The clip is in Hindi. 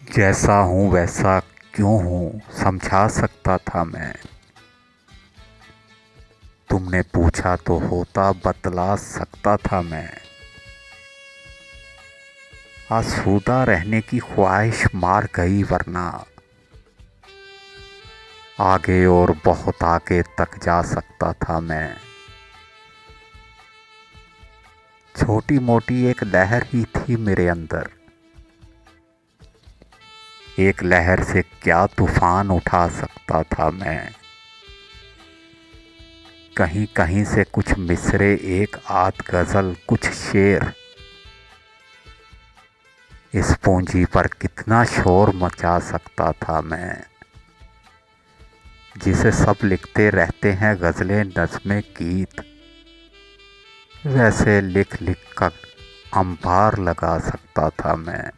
जैसा हूँ वैसा क्यों हूँ समझा सकता था मैं। तुमने पूछा तो होता बतला सकता था मैं। आसूदा रहने की ख्वाहिश मार गई वरना आगे और बहुत आगे तक जा सकता था मैं। छोटी मोटी एक लहर ही थी मेरे अंदर। एक लहर से क्या तूफान उठा सकता था मैं। कहीं कहीं से कुछ मिसरे एक आध गज़ल कुछ शेर। इस पूंजी पर कितना शोर मचा सकता था मैं। जिसे सब लिखते रहते हैं गज़लें नज़्में गीत। वैसे लिख लिख कर अंबार लगा सकता था मैं।